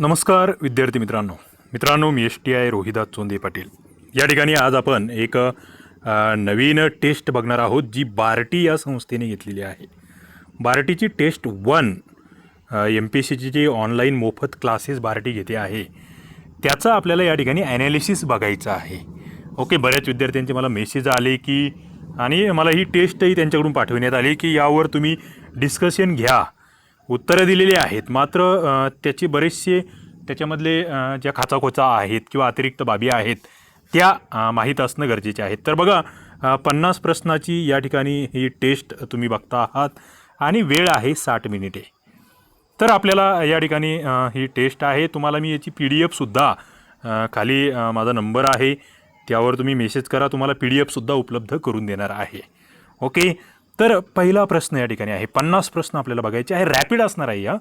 नमस्कार विद्यार्थी मित्रांनो मी STI रोहिदास चोंदे पाटील या ठिकाणी आज आपण एक नवीन टेस्ट बघणार आहोत जी बार्टी या संस्थेने घेतलेली आहे। बार्टीची टेस्ट 1 MPSCची जी ऑनलाईन मोफत क्लासेस बार्टी घेते आहे त्याचा आपल्याला या ठिकाणी ॲनालिसिस बघायचा आहे। ओके, बऱ्याच विद्यार्थ्यांचे मला मेसेज आले की आणि मला ही टेस्टही त्यांच्याकडून पाठवण्यात आली की यावर तुम्ही डिस्कशन घ्या, उत्तरं दिलेली आहेत, मात्र त्याचे बरेचसे त्याच्यामधले ज्या खाचाखोचा आहेत किंवा अतिरिक्त बाबी आहेत त्या माहीत असणं गरजेचे आहेत। तर बघा 50 प्रश्नाची या ठिकाणी ही टेस्ट तुम्ही बघता आहात आणि वेळ आहे 60 मिनिटे। तर आपल्याला या ठिकाणी ही टेस्ट आहे, तुम्हाला मी याची PDF सुद्धा खाली माझा नंबर आहे त्यावर तुम्ही मेसेज करा, तुम्हाला PDF सुद्धा उपलब्ध करून देणार आहे। ओके, तर पहिला प्रश्न या ठिकाणी आहे, 50 प्रश्न आपल्याला बघायचे आहे, रॅपिड असणार आहे। या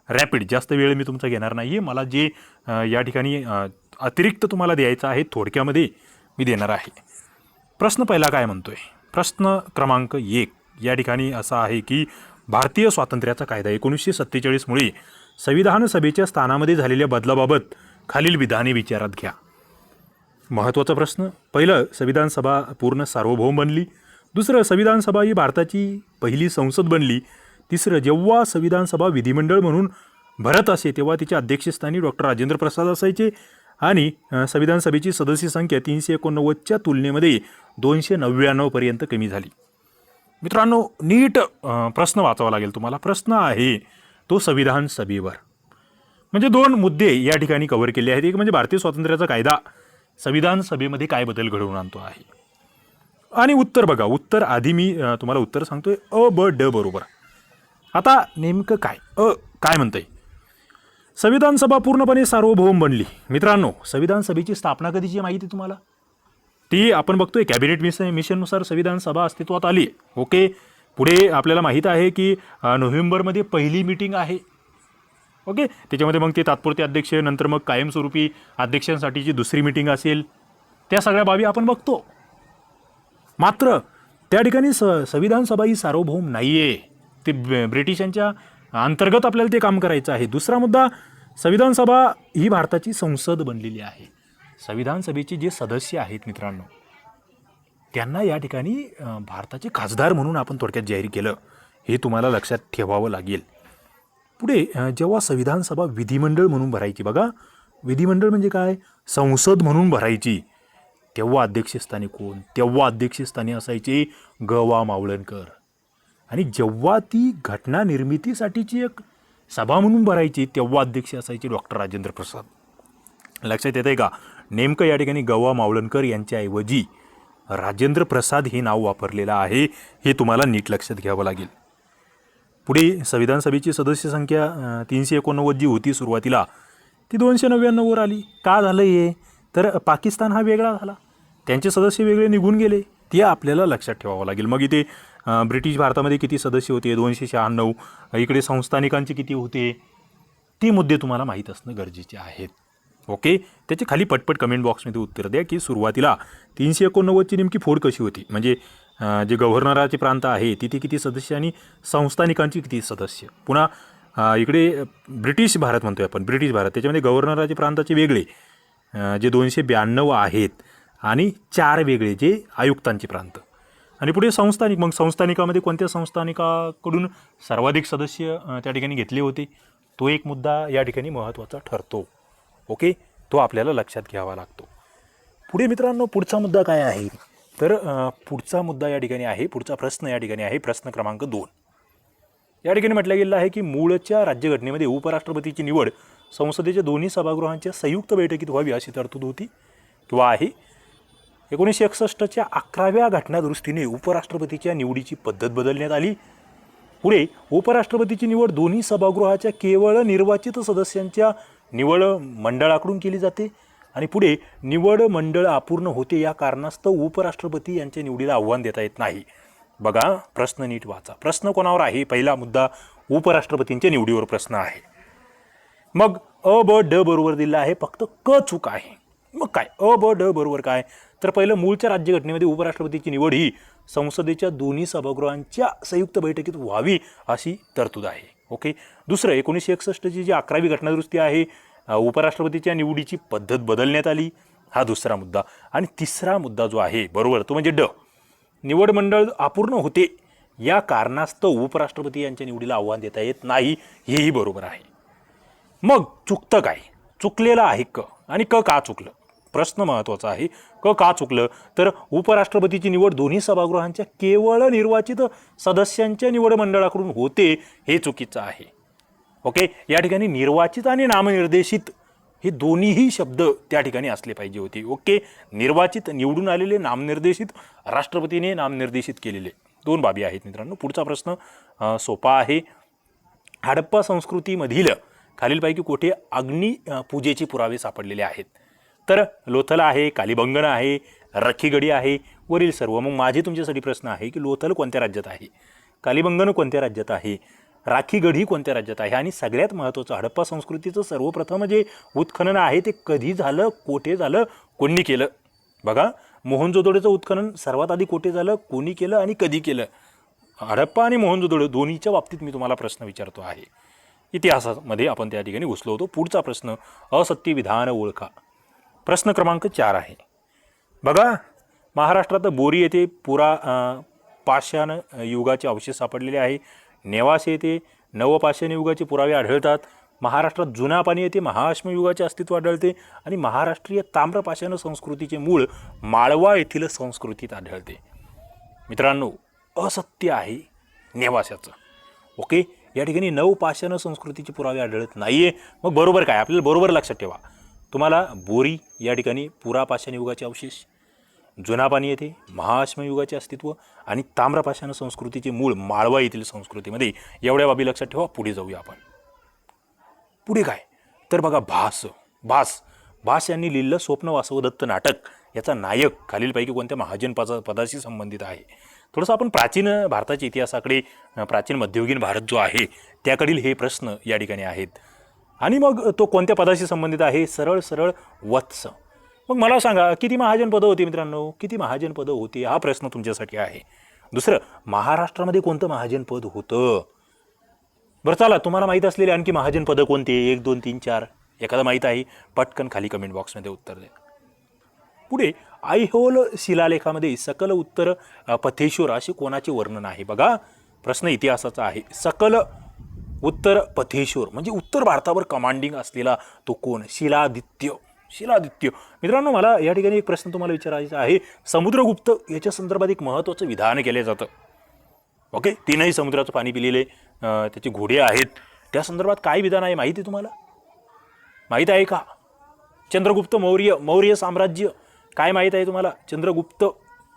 रॅपिड जास्त वेळ मी तुमचा घेणार नाही आहे, मला जे या ठिकाणी अतिरिक्त तुम्हाला द्यायचं आहे थोडक्यामध्ये मी देणार आहे। प्रश्न पहिला काय म्हणतोय, प्रश्न क्रमांक 1 या ठिकाणी असा आहे की भारतीय स्वातंत्र्याचा कायदा 1947 मुळे संविधान सभेच्या स्थानामध्ये झालेल्या बदलाबाबत खालील विधाने विचारात घ्या। महत्त्वाचा प्रश्न, पहिलं संविधान सभा पूर्ण सार्वभौम बनली, दुसरं संविधान सभा ही भारताची पहिली संसद बनली, तिसरं जेव्हा संविधान सभा विधिमंडळ म्हणून भरत असे तेव्हा तिच्या अध्यक्षस्थानी डॉक्टर राजेंद्र प्रसाद असायचे आणि संविधान सभेची सदस्य संख्या 389च्या तुलनेमध्ये 299 पर्यंत कमी झाली। मित्रांनो नीट प्रश्न वाचावा लागेल तुम्हाला। प्रश्न आहे तो संविधान सभेवर, म्हणजे दोन मुद्दे या ठिकाणी कव्हर केले आहेत। एक म्हणजे भारतीय स्वातंत्र्याचा कायदा संविधान सभेमध्ये काय बदल घडवून आणतो आहे, आणि उत्तर बघा, उत्तर आधी मी तुम्हाला उत्तर सांगतोय अ ब ड बरोबर। आता नेमकं काय काय म्हणतंय, संविधान सभा पूर्णपणे सार्वभौम बनली। मित्रांनो संविधान सभेची स्थापना कधीची माहिती तुम्हाला, ती आपण बघतोय कॅबिनेट मिशननुसार संविधान सभा अस्तित्वात आली। ओके, पुढे आपल्याला माहीत आहे की नोव्हेंबरमध्ये पहिली मीटिंग आहे। ओके, त्याच्यामध्ये मग ते तात्पुरते अध्यक्ष, नंतर मग कायमस्वरूपी अध्यक्षांसाठीची दुसरी मीटिंग असेल, त्या सगळ्या बाबी आपण बघतो। मात्र त्या ठिकाणी संविधान सभा ही सार्वभौम नाही आहे, ते ब्रिटिशांच्या अंतर्गत आपल्याला ते काम करायचं आहे। दुसरा मुद्दा, संविधान सभा ही भारताची संसद बनलेली आहे। संविधान सभेचे जे सदस्य आहेत मित्रांनो त्यांना या ठिकाणी भारताचे खासदार म्हणून आपण थोडक्यात जाहीर केलं, हे तुम्हाला लक्षात ठेवावं लागेल। पुढे जेव्हा संविधान सभा विधिमंडळ म्हणून भरायची, बघा विधिमंडळ म्हणजे काय, संसद म्हणून भरायची, तेव्हा अध्यक्षस्थानी कोण, तेव्हा अध्यक्षस्थानी असायचे ग.वा. मावळणकर, आणि जेव्हा ती घटना निर्मितीसाठीची एक सभा म्हणून भरायची तेव्हा अध्यक्ष असायचे डॉक्टर राजेंद्र प्रसाद। लक्षात येत आहे का, नेमकं या ठिकाणी ग.वा. मावळणकर यांच्याऐवजी राजेंद्र प्रसाद हे नाव वापरलेलं आहे, हे तुम्हाला नीट लक्षात घ्यावं लागेल। पुढे संविधान सभेची सदस्य संख्या 389 जी होती सुरुवातीला, ती 299 वर आली। का झालं हे, तर पाकिस्तान हा वेगळा झाला, त्यांचे सदस्य वेगळे निघून गेले, ते आपल्याला लक्षात ठेवावं लागेल। मग इथे ब्रिटिश भारतामध्ये किती सदस्य होते, 296, इकडे संस्थानिकांचे किती होते, ते मुद्दे तुम्हाला माहीत असणं गरजेचे आहेत। ओके, त्याचे खाली पटपट कमेंट बॉक्समध्ये उत्तर द्या की सुरुवातीला 389ची नेमकी फोड कशी होती, म्हणजे जे गव्हर्नराचे प्रांत आहे तिथे किती सदस्य आणि संस्थानिकांची किती सदस्य। पुन्हा इकडे ब्रिटिश भारत म्हणतोय आपण, ब्रिटिश भारत, त्याच्यामध्ये गव्हर्नराचे प्रांताचे वेगळे जे 292 आहेत आणि 4 वेगळे जे आयुक्तांचे प्रांत, आणि पुढे संस्थानिक, मग संस्थानिकामध्ये कोणत्या संस्थानिकाकडून सर्वाधिक सदस्य त्या ठिकाणी घेतले होते, तो एक मुद्दा या ठिकाणी महत्त्वाचा ठरतो। ओके, तो आपल्याला लक्षात घ्यावा लागतो। पुढे मित्रांनो पुढचा मुद्दा काय आहे, तर पुढचा मुद्दा या ठिकाणी आहे, पुढचा प्रश्न या ठिकाणी आहे प्रश्न क्रमांक 2। या ठिकाणी म्हटलं गेलं आहे की मूळच्या राज्यघटनेमध्ये उपराष्ट्रपतीची निवड संसदेच्या दोन्ही सभागृहांच्या संयुक्त बैठकीत व्हावी अशी तरतूद होती किंवा आहे। 1961च्या 11व्या घटनादुरुस्तीने उपराष्ट्रपतीच्या निवडीची पद्धत बदलण्यात आली। पुढे उपराष्ट्रपतीची निवड दोन्ही सभागृहाच्या केवळ निर्वाचित सदस्यांच्या निवड मंडळाकडून केली जाते, आणि पुढे निवड मंडळ अपूर्ण होते या कारणास्तव उपराष्ट्रपती यांच्या निवडीला आव्हान देता येत नाही। बघा प्रश्न नीट वाचा, प्रश्न कोणावर आहे, पहिला मुद्दा उपराष्ट्रपतींच्या निवडीवर प्रश्न आहे। मग अ ब ड बरोबर दिला आहे, फक्त क चूक आहे। मग काय अ ब ड बरोबर काय, तर पहिलं मूळच्या राज्यघटनेमध्ये उपराष्ट्रपतीची निवड ही संसदेच्या दोन्ही सभागृहांच्या संयुक्त बैठकीत व्हावी अशी तरतूद आहे। ओके, दुसरं 1961ची जी 11वी घटनादुरुस्ती आहे उपराष्ट्रपतीच्या निवडीची पद्धत बदलण्यात आली, हा दुसरा मुद्दा. आणि तिसरा मुद्दा जो आहे बरोबर तो म्हणजे निवड मंडळ अपूर्ण होते या कारणास्तव उपराष्ट्रपती यांच्या निवडीला आव्हान देता येत नाही, हेही बरोबर आहे. मग चुकतं काय, चुकलेलं आहे आणि का चुकलं, प्रश्न महत्त्वाचा आहे. का चुकलं तर उपराष्ट्रपतीची निवड दोन्ही सभागृहांच्या केवळ निर्वाचित सदस्यांच्या निवड मंडळाकडून होते, हे चुकीचं आहे. ओके, या ठिकाणी निर्वाचित आणि नामनिर्देशित हे दोन्हीही शब्द त्या ठिकाणी असले पाहिजे होते. ओके, निर्वाचित निवडून आलेले, नामनिर्देशित राष्ट्रपतीने नामनिर्देशित केलेले, दोन बाबी आहेत मित्रांनो. पुढचा प्रश्न सोपा आहे. हडप्पा संस्कृतीमधील खालीलपैकी कुठे अग्निपूजेचे पुरावे सापडलेले आहेत? तर लोथल आहे, कालीबंगन आहे, रखीगढी आहे, वरील सर्व. मग माझे तुमच्यासाठी प्रश्न आहे की लोथल कोणत्या राज्यात आहे, कालीबंगन कोणत्या राज्यात आहे, राखीगढी कोणत्या राज्यात आहे, आणि सगळ्यात महत्त्वाचं हडप्पा संस्कृतीचं सर्वप्रथम जे उत्खनन आहे ते कधी झालं, कोठे झालं, कोणी केलं? बघा, मोहनजोदडोचं उत्खनन सर्वात आधी कोठे झालं, कोणी केलं आणि कधी केलं? हडप्पा आणि मोहनजोदडो दोन्हीच्या बाबतीत मी तुम्हाला प्रश्न विचारतो आहे. इतिहासामध्ये आपण त्या ठिकाणी घुसलो होतो. पुढचा प्रश्न असत्य विधान ओळखा. प्रश्न क्रमांक 4 आहे. बघा, महाराष्ट्रात बोरी येथे पाषाण युगाचे अवशेष सापडलेले आहे. नेवासे येथे नवपाषाण युगाचे पुरावे आढळतात. महाराष्ट्रात जुना पाणी येथे महाअश्म युगाचे अस्तित्व आढळते आणि महाराष्ट्रीय ताम्रपाषाण संस्कृतीचे मूळ माळवा येथील संस्कृतीत आढळते. मित्रांनो, असत्य आहे नेवास्याचं. ओके, या ठिकाणी नवपाषाण संस्कृतीचे पुरावे आढळत नाहीये. मग बरोबर काय, आपल्याला बरोबर लक्षात ठेवा. तुम्हाला बोरी या ठिकाणी पुरापाषाण युगाचे अवशेष, जुना पाणी येथे महाअश्म युगाचे अस्तित्व आणि ताम्रपाषाण संस्कृतीचे मूळ माळवा येथील संस्कृतीमध्ये, एवढ्या बाबी लक्षात ठेवा. पुढे जाऊया आपण. पुढे काय तर बघा, भास यांनी लिहिलेलं स्वप्न वासवदत्त नाटक याचा नायक खालीलपैकी कोणत्या महाजन पदाशी संबंधित आहे? थोडंसं आपण प्राचीन भारताच्या इतिहासाकडे, प्राचीन मध्ययुगीन भारत जो आहे त्याकडील हे प्रश्न या ठिकाणी आहेत. आणि मग तो कोणत्या पदाशी संबंधित आहे? सरळ वत्स. मग मला सांगा, किती महाजन पदं होती मित्रांनो, किती महाजन पदं होती? हा प्रश्न तुमच्यासाठी आहे. दुसरं, महाराष्ट्रामध्ये कोणतं महाजन पद होतं? बरं चला, तुम्हाला माहीत असलेले आणखी महाजन पदं कोणते? 1 2 3 4 एखादं माहीत आहे? पटकन खाली कमेंट बॉक्समध्ये उत्तर द्या. पुढे ऐहोल शिलालेखामध्ये सकल उत्तर पथेश्वर असे कोणाचे वर्णन आहे? बघा, प्रश्न इतिहासाचा आहे. सकल उत्तर पथेश्वर म्हणजे उत्तर भारतावर कमांडिंग असलेला तो कोण? शिलादित्य. मित्रांनो, मला या ठिकाणी एक प्रश्न तुम्हाला विचारायचा आहे. समुद्रगुप्त याच्या संदर्भात एक महत्त्वाचं विधान केले जातं. ओके, तीनही समुद्राचं पाणी पिलेले, त्याचे घोडे आहेत, त्या संदर्भात काय विधान आहे माहिती आहे तुम्हाला? माहीत आहे का? चंद्रगुप्त मौर्य साम्राज्य काय माहीत आहे तुम्हाला? चंद्रगुप्त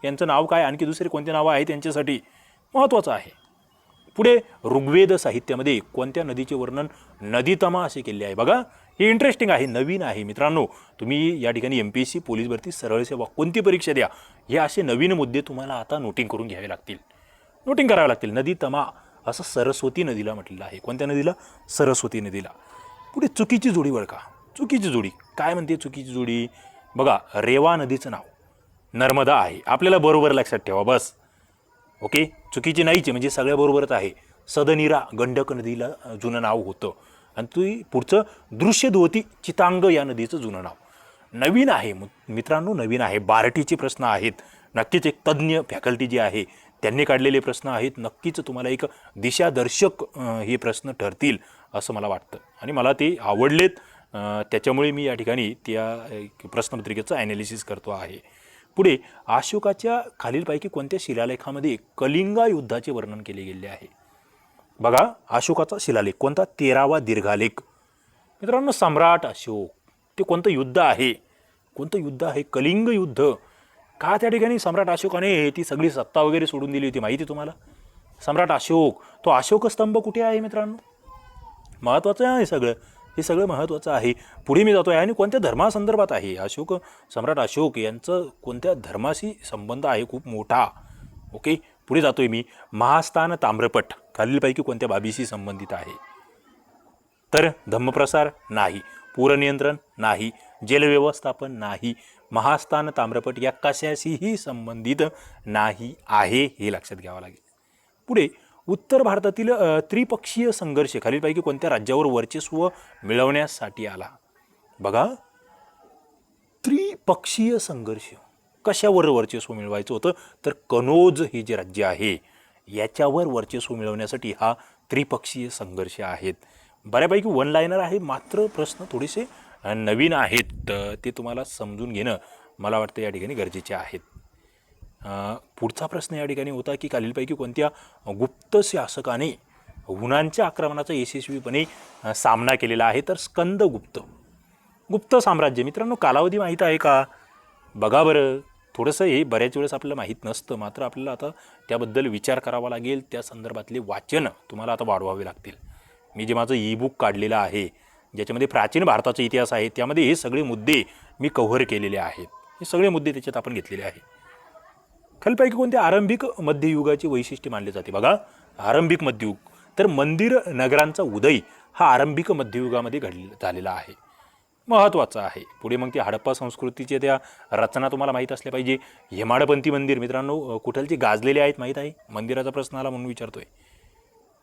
यांचं नाव काय, आणखी दुसरे कोणते नावं आहेत त्यांच्यासाठी? महत्त्वाचं आहे. पुढे ऋग्वेद साहित्यामध्ये कोणत्या नदीचे वर्णन नदीतमा असे केले आहे? बघा, हे इंटरेस्टिंग आहे, नवीन आहे मित्रांनो. तुम्ही या ठिकाणी MPSC पोलीस भरती, सरळ सेवा, कोणती परीक्षा द्या, हे असे नवीन मुद्दे तुम्हाला आता नोटिंग करून घ्यावे लागतील, नोटिंग करावे लागतील. नदीतमा असं सरस्वती नदीला म्हटलेलं आहे. कोणत्या नदीला? सरस्वती नदीला. पुढे चुकीची जोडी ओळखा. चुकीची जोडी काय म्हणते? चुकीची जोडी बघा, रेवा नदीचं नाव नर्मदा आहे. आपल्याला बरोबर लक्षात ठेवा बस. ओके, चुकीची नाहीची म्हणजे सगळ्या बरोबरच आहे. सदनीरा गंडक नदीला जुनं नाव होतं. आणि ती पुढचं दृश्यदोती चितांग या नदीचं जुनं नाव. नवीन आहे मित्रांनो, नवीन आहे. बार्टीचे प्रश्न आहेत. नक्कीच एक तज्ज्ञ फॅकल्टी जी आहे त्यांनी काढलेले प्रश्न आहेत. नक्कीच तुम्हाला एक दिशादर्शक हे प्रश्न ठरतील असं मला वाटतं आणि मला ते आवडलेत. त्याच्यामुळे मी या ठिकाणी त्या प्रश्नपत्रिकेचं ॲनालिसिस करतो आहे. पुढे अशोकाच्या खालीलपैकी कोणत्या शिलालेखामध्ये कलिंगा युद्धाचे वर्णन केले गेले आहे? बघा, अशोकाचा शिलालेख कोणता? 13वा दीर्घालेख. मित्रांनो, सम्राट अशोक ते कोणतं युद्ध आहे? कोणतं युद्ध आहे? कलिंग युद्ध. का त्या ठिकाणी सम्राट अशोकाने ती सगळी सत्ता वगैरे सोडून दिली होती माहिती तुम्हाला? सम्राट अशोक, तो अशोक स्तंभ कुठे आहे मित्रांनो? महत्त्वाचं आहे सगळं, हे सगळं महत्त्वाचं आहे. पुढे मी जातो आहे आणि कोणत्या धर्मासंदर्भात आहे? सम्राट अशोक यांचं कोणत्या धर्माशी संबंध आहे? खूप मोठा. ओके, पुढे जातोय मी. महास्थान ताम्रपट खालीलपैकी कोणत्या बाबीशी संबंधित आहे? तर धम्मप्रसार नाही, पूरनियंत्रण नाही, जेल व्यवस्थापन नाही, महास्थान ताम्रपट या कशाशीही संबंधित नाही आहे, हे लक्षात घ्यावं लागेल. पुढे उत्तर भारतातील त्रिपक्षीय संघर्ष खालीलपैकी कोणत्या राज्यावर वर्चस्व मिळवण्यासाठी आला? बघा, त्रिपक्षीय संघर्ष. कशावर वर्चस्व मिळवायचं होतं तर कनौज हे जे राज्य आहे याच्यावर वर्चस्व मिळवण्यासाठी हा त्रिपक्षीय संघर्ष आहेत. बऱ्यापैकी वन लाईनर आहे, मात्र प्रश्न थोडेसे नवीन आहेत, ते तुम्हाला समजून घेणं मला वाटतं या ठिकाणी गरजेचे आहेत. पुढचा प्रश्न या ठिकाणी होता की खालीलपैकी कोणत्या गुप्त शासकाने हुनांच्या आक्रमणाचा यशस्वीपणे सामना केलेला आहे तर स्कंदगुप्त. गुप्त साम्राज्य मित्रांनो, कालावधी माहीत आहे का? बघा बरं, थोडंसं हे बऱ्याच वेळेस आपल्याला माहीत नसतं, मात्र आपल्याला आता त्याबद्दल विचार करावा लागेल. त्या संदर्भातले वाचन तुम्हाला आता वाढवावे लागतील. मी जे माझं ई-बुक काढलेलं आहे ज्याच्यामध्ये प्राचीन भारताचा इतिहास आहे त्यामध्ये हे सगळे मुद्दे मी कव्हर केलेले आहेत. हे सगळे मुद्दे त्याच्यात आपण घेतलेले आहे. खालीलपैकी कोणत्या आरंभिक मध्ययुगाची वैशिष्ट्य मानले जाते? बघा, आरंभिक मध्ययुग तर मंदिर नगरांचा उदय हा आरंभिक मध्ययुगामध्ये झालेला आहे, महत्त्वाचं आहे. पुढे मग ते हडप्पा संस्कृतीचे त्या रचना तुम्हाला माहीत असल्या पाहिजे. हेमाडपंथी मंदिर मित्रांनो कुठलचे गाजलेले आहेत माहीत आहे? मंदिराचा प्रश्न आला म्हणून विचारतोय.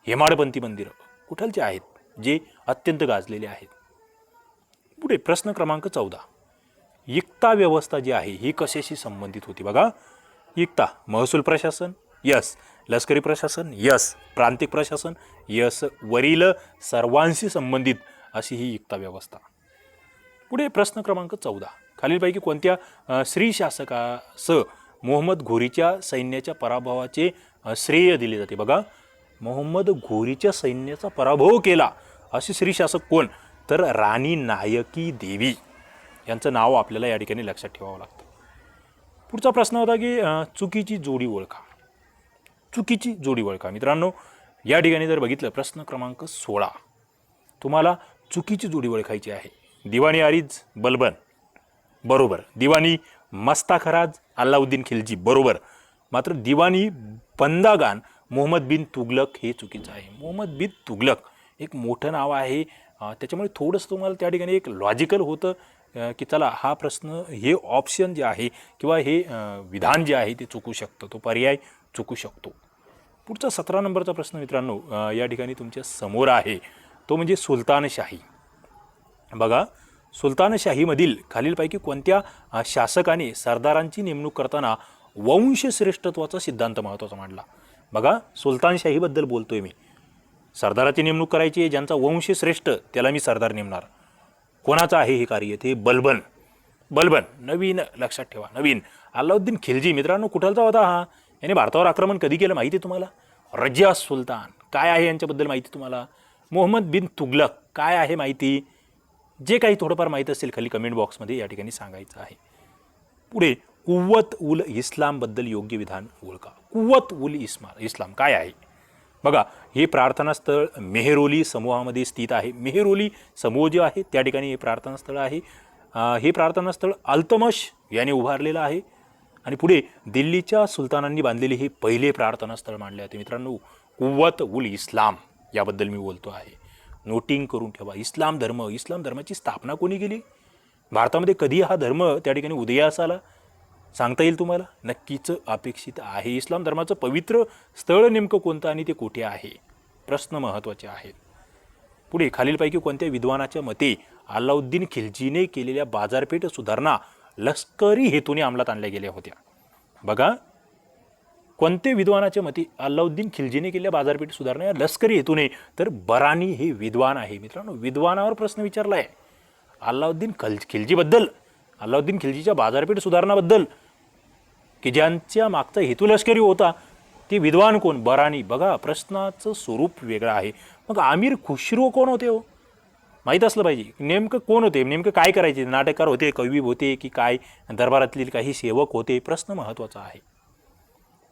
हेमाडपंथी मंदिर कुठलचे आहेत जे अत्यंत गाजलेले आहेत? पुढे प्रश्न क्रमांक 14, इक्ता व्यवस्था जी आहे ही कशाशी संबंधित होती? बघा, इक्ता महसूल प्रशासन, यस. लष्करी प्रशासन, यस. प्रांतिक प्रशासन, यस. वरील सर्वांशी संबंधित अशी ही इक्ता व्यवस्था. पुढे प्रश्न क्रमांक 14, खालीलपैकी कोणत्या स्त्री शासकास मोहम्मद घोरीच्या सैन्याच्या पराभवाचे श्रेय दिले जाते? बघा, मोहम्मद घोरीच्या सैन्याचा पराभव केला असे स्त्री शासक कोण? तर राणी नायकी देवी यांचं नाव आपल्याला या ठिकाणी लक्षात ठेवावं लागतं. पुढचा प्रश्न होता की चुकीची जोडी ओळखा. चुकीची जोडी ओळखा मित्रांनो, या ठिकाणी जर बघितलं प्रश्न क्रमांक 16 तुम्हाला चुकीची जोडी ओळखायची आहे. दिवाणी आरिज बलबन, बरोबर. दिवाणी मस्ताखराज अल्लाउद्दीन खिलजी, बरोबर. मात्र दिवाणी बंदागान मोहम्मद बिन तुगलक हे चुकीचं आहे. मोहम्मद बिन तुगलक एक मोठं नाव आहे, त्याच्यामुळे थोडंसं तुम्हाला त्या ठिकाणी एक लॉजिकल होतं की चला हा प्रश्न, हे ऑप्शन जे आहे किंवा हे विधान जे आहे ते चुकू शकतं, तो पर्याय चुकू शकतो. पुढचा 17 नंबरचा प्रश्न मित्रांनो या ठिकाणी तुमच्या समोर आहे, तो म्हणजे सुलतानशाही. बघा, सुलतानशाहीमधील खालीलपैकी कोणत्या शासकाने सरदारांची नेमणूक करताना वंशश्रेष्ठत्वाचा सिद्धांत महत्त्वाचा मांडला? बघा, सुलतानशाहीबद्दल बोलतोय मी. सरदाराची नेमणूक करायची आहे, ज्यांचा वंश श्रेष्ठ त्याला मी सरदार नेमणार. कोणाचं आहे हे कार्य? ते बलबन. बलबन नवीन, लक्षात ठेवा, नवीन. अल्लाउद्दीन खिलजी मित्रांनो कुठलचा होता हा? याने भारतावर आक्रमण कधी केलं माहिती आहे तुम्हाला? रजिया सुलतान काय आहे यांच्याबद्दल माहिती तुम्हाला? मोहम्मद बिन तुगलक काय आहे माहिती? जे काही थोडंफार माहीत असेल खाली कमेंट बॉक्समध्ये या ठिकाणी सांगायचं आहे. पुढे कुव्वत उल इस्लामबद्दल योग्य विधान ओळखा. कुव्वत उल इस्लाम काय आहे? बघा, हे प्रार्थनास्थळ मेहरोली समूहामध्ये स्थित आहे. मेहरोली समूह जे आहे त्या ठिकाणी हे प्रार्थनास्थळ आहे. हे प्रार्थनास्थळ अल्तमश याने उभारलेलं आहे. आणि पुढे दिल्लीच्या सुलतानांनी बांधलेले हे पहिले प्रार्थनास्थळ मानले जाते. मित्रांनो, कुव्वत उल इस्लाम याबद्दल मी बोलतो आहे, नोटिंग करून ठेवा. इस्लाम धर्म, इस्लाम धर्माची स्थापना कोणी केली? भारतामध्ये कधी हा धर्म त्या ठिकाणी उदयास आला सांगता येईल तुम्हाला? नक्कीच अपेक्षित आहे. इस्लाम धर्माचं पवित्र स्थळ नेमकं कोणतं आणि ते कुठे आहे? प्रश्न महत्त्वाचे आहेत. पुढे खालीलपैकी कोणत्या विद्वानाच्या मते अल्लाउद्दीन खिलजीने केलेल्या बाजारपेठ सुधारणा लष्करी हेतूने अंमलात आणल्या गेल्या होत्या? बघा, कोणते विद्वानाच्या मते अल्लाउद्दीन खिलजीने केलेल्या बाजारपेठ सुधारणा या लष्करी हेतूने? तर बरानी हे विद्वान आहे. मित्रांनो, विद्वानावर प्रश्न विचारला आहे अल्लाउद्दीन खिलजीबद्दल, अल्लाउद्दीन खिलजीच्या बाजारपेठ सुधारणाबद्दल, की ज्यांच्या मागचा हेतू लष्करी होता, ते विद्वान कोण? बरानी. बघा, प्रश्नाचं स्वरूप वेगळं आहे. मग अमीर खुसरो कोण होते हो? माहीत असलं पाहिजे. नेमकं कोण होते, नेमकं काय करायचे? नाटककार होते, कवी होते की काय? दरबारातले काही सेवक होते? प्रश्न महत्त्वाचा आहे.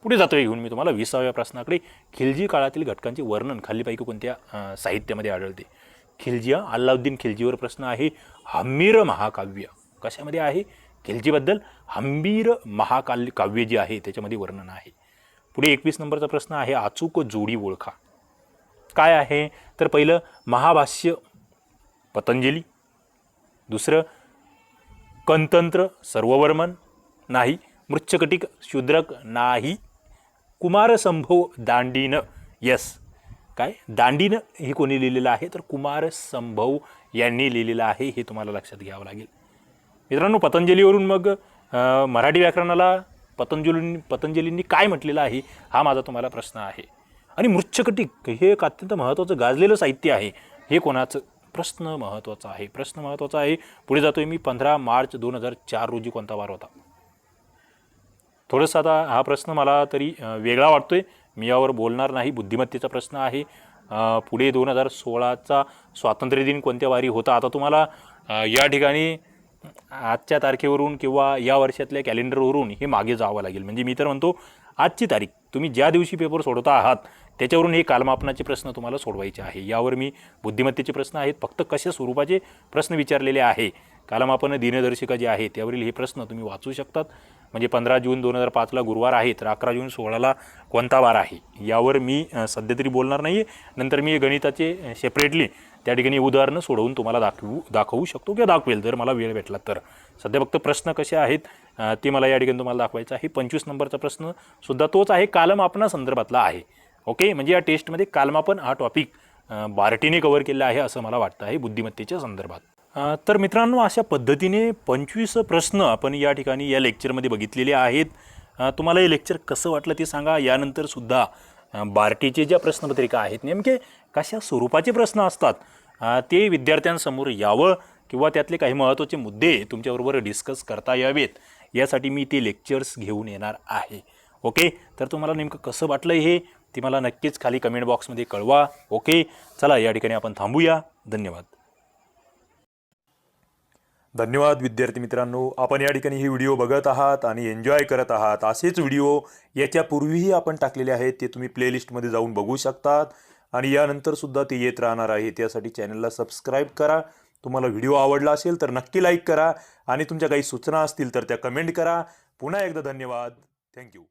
पुढे जातोय घेऊन मी तुम्हाला 20व्या प्रश्नाकडे. खिलजी काळातील घटकांचे वर्णन खालीलपैकी कोणत्या साहित्यामध्ये आढळते? खिलजिया, अल्लाउद्दीन खिलजीवर प्रश्न आहे. हम्मीर महाकाव्य कशामध्ये आहे? खिलजीबद्दल हम्मीर महाकाव्य जे आहे त्याच्यामध्ये वर्णन आहे. पुढे 21 नंबरचा प्रश्न आहे, अचूक जोडी ओळखा. काय आहे? तर पहिलं महाभाष्य पतंजली, दुसरं कंतंत्र सर्ववर्मन नाही, मृच्छकटिक शूद्रक नाही, कुमारसंभव दांडीन, यस. काय दांडीन हे कोणी लिहिलेलं आहे? तर कुमारसंभव यांनी लिहिलेलं आहे हे तुम्हाला लक्षात घ्यावं लागेल. मित्रांनो, पतंजलीवरून मग मराठी व्याकरणाला पतंजलींनी काय म्हटलेलं आहे हा माझा तुम्हाला प्रश्न आहे. आणि मृच्छकटिक हे एक अत्यंत महत्त्वाचं गाजलेलं साहित्य आहे. हे कोणाचं? प्रश्न महत्त्वाचा आहे. प्रश्न महत्त्वाचा आहे. पुढे जातोय मी. 15 मार्च 2004 रोजी कोणता वार होता? थोडंसं आता हा प्रश्न मला तरी वेगळा वाटतोय. मी यावर बोलणार नाही. बुद्धिमत्तेचा प्रश्न आहे. पुढे 2016चा स्वातंत्र्य दिन कोणत्या वारी होता? आता तुम्हाला या ठिकाणी आजच्या तारखेवरून किंवा या वर्षातल्या कॅलेंडरवरून हे मागे जावं लागेल. म्हणजे मी तर म्हणतो आजची तारीख, तुम्ही ज्या दिवशी पेपर सोडवता आहात त्याच्यावरून हे कालमापनाचे प्रश्न तुम्हाला सोडवायचे आहे. यावर मी बुद्धिमत्तेचे प्रश्न आहेत, फक्त कशा स्वरूपाचे प्रश्न विचारलेले आहे. कालमापन दिनदर्शिका जी आहे त्यावरील हे प्रश्न तुम्ही वाचू शकतात. म्हणजे 15 जून 2005ला गुरुवार आहे, तर 11 जून 16ला कोणता वार आहे यावर मी सध्या तरी बोलणार नाही आहे. नंतर मी गणिताचे सेपरेटली त्या ठिकाणी उदाहरणं सोडवून तुम्हाला दाखवू शकतो किंवा दाखवेल जर मला वेळ भेटला तर. सध्या फक्त प्रश्न कसे आहेत ते मला या ठिकाणी तुम्हाला दाखवायचं आहे. 25 नंबरचा प्रश्न सुद्धा तोच आहे, कालमापनासंदर्भातला आहे. ओके, म्हणजे या टेस्टमध्ये कालमापन हा टॉपिक बार्टीने कव्हर केला आहे असं मला वाटतं आहे बुद्धिमत्तेच्या संदर्भात. तर मित्रांनो, अशा पद्धतीने 25 प्रश्न आपण या ठिकाणी या लेक्चरमध्ये बघितलेले आहेत. तुम्हाला हे लेक्चर कसं वाटलं ते सांगा. यानंतर सुद्धा बार्टीचे ज्या प्रश्नपत्रिका आहेत नेमके कशा स्वरूपाचे प्रश्न असतात ते विद्यार्थ्यांसमोर यावं किंवा त्यातले काही महत्त्वाचे मुद्दे तुमच्याबरोबर डिस्कस करता यावेत यासाठी मी ते लेक्चर्स घेऊन येणार आहे. ओके, तर तुम्हाला नेमकं कसं वाटलं हे ते मला नक्कीच खाली कमेंट बॉक्समध्ये कळवा. ओके, चला या ठिकाणी आपण थांबूया. धन्यवाद. धन्यवाद विद्यार्थी मित्रांनो, आपण या ठिकाणी ही व्हिडिओ बघत आहात आणि एन्जॉय करत आहात. असेच व्हिडिओ याच्यापूर्वीही आपण टाकलेले आहेत, ते तुम्ही प्लेलिस्टमध्ये जाऊन बघू शकतात आणि यानंतर सुद्धा ते येत राहणार आहे. त्यासाठी चॅनलला सबस्क्राईब करा. तुम्हाला व्हिडिओ आवडला असेल तर नक्की लाईक करा आणि तुमच्या काही सूचना असतील तर त्या कमेंट करा. पुन्हा एकदा धन्यवाद. थँक्यू.